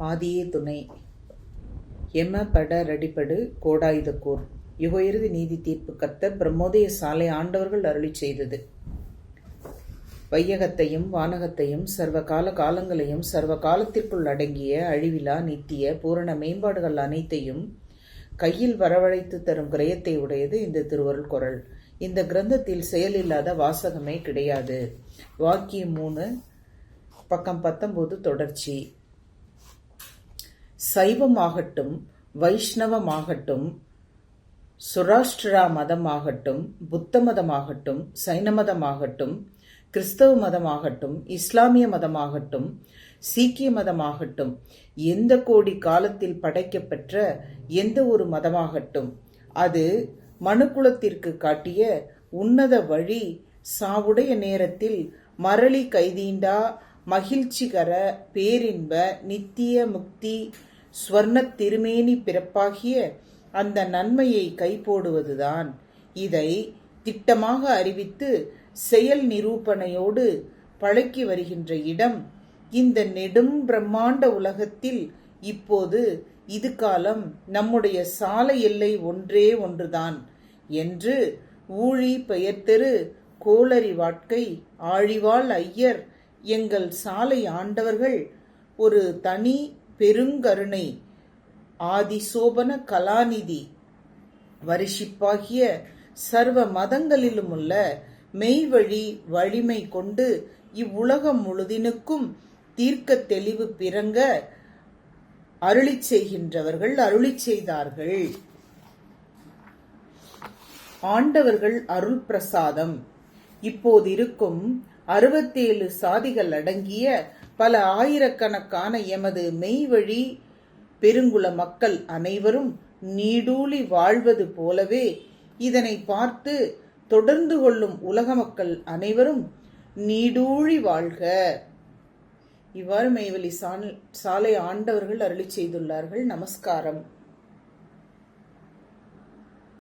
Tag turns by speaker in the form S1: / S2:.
S1: ஆதியே துணை எம பட ரடிபடு கோடாயுதக்கூர் யுகயிறுதி நீதி தீர்ப்பு கர்த்தர் பிரம்மோதய சாலை ஆண்டவர்கள் அருளிச் செய்தது. வையகத்தையும் வானகத்தையும் சர்வ காலங்களையும் சர்வ காலத்திற்குள் அடங்கிய அழிவிலா நித்திய பூரண மேம்பாடுகள் அனைத்தையும் கையில் வரவழைத்து தரும் கிரயத்தை உடையது இந்த திருவருள் குறள். இந்த கிரந்தத்தில் செயலில்லாத வாசகமே கிடையாது. வாக்கியம் 3 பக்கம் 19 தொடர்ச்சி. சைவமாகட்டும், வைஷ்ணவமாகட்டும், சுராஷ்டிரா மதமாகட்டும், புத்த மதமாகட்டும், சைன மதமாகட்டும், கிறிஸ்தவ மதமாகட்டும், இஸ்லாமிய மதமாகட்டும், சீக்கிய மதமாகட்டும், எந்த கோடி காலத்தில் படைக்கப்பெற்ற எந்த ஒரு மதமாகட்டும், அது மனுக்குலத்திற்கு காட்டிய உன்னத வழி சாவுடைய நேரத்தில் மரளி கைதீண்டா மகிழ்ச்சிகர பேரின்ப நித்திய முக்தி ஸ்வர்ணத் திருமேனி பிறப்பாகிய அந்த நன்மையை கைப்போடுவதுதான். இதை திட்டமாக அறிவித்து செயல் நிரூபணையோடு பழக்கி வருகின்ற இடம் இந்த நெடும் பிரம்மாண்ட உலகத்தில் இப்போது இது காலம் நம்முடைய சாலை எல்லை ஒன்றே ஒன்றுதான் என்று ஊழி பெயர்த்தெரு கோளரி வாட்கை ஆழிவாள் ஐயர் எங்கள் சாலை ஆண்டவர்கள் ஒரு தனி பெருங்கருணை ஆதிசோபன கலாநிதி வரிஷிப்பாகிய சர்வ மதங்களிலுமுள்ள மெய்வழி வலிமை கொண்டு இவ்வுலகம் முழுதினுக்கும் தீர்க்க தெளிவு பிறங்க அருளிச் செய்கின்றவர்கள் அருளிச் செய்தார்கள். ஆண்டவர்கள் அருள் பிரசாதம். இப்போது இருக்கும் 67 சாதிகள் அடங்கிய பல ஆயிரக்கணக்கான எமது மெய்வழி பெருங்குல மக்கள் அனைவரும் நீடூழி வாழ்வது போலவே இதனை பார்த்து தொடர்ந்து கொள்ளும் உலக மக்கள் அனைவரும் நீடூழி வாழ்க. இவ்வாறு மெய்வழி சாலை ஆண்டவர்கள் அருளிச் செய்துள்ளார்கள். நமஸ்காரம்.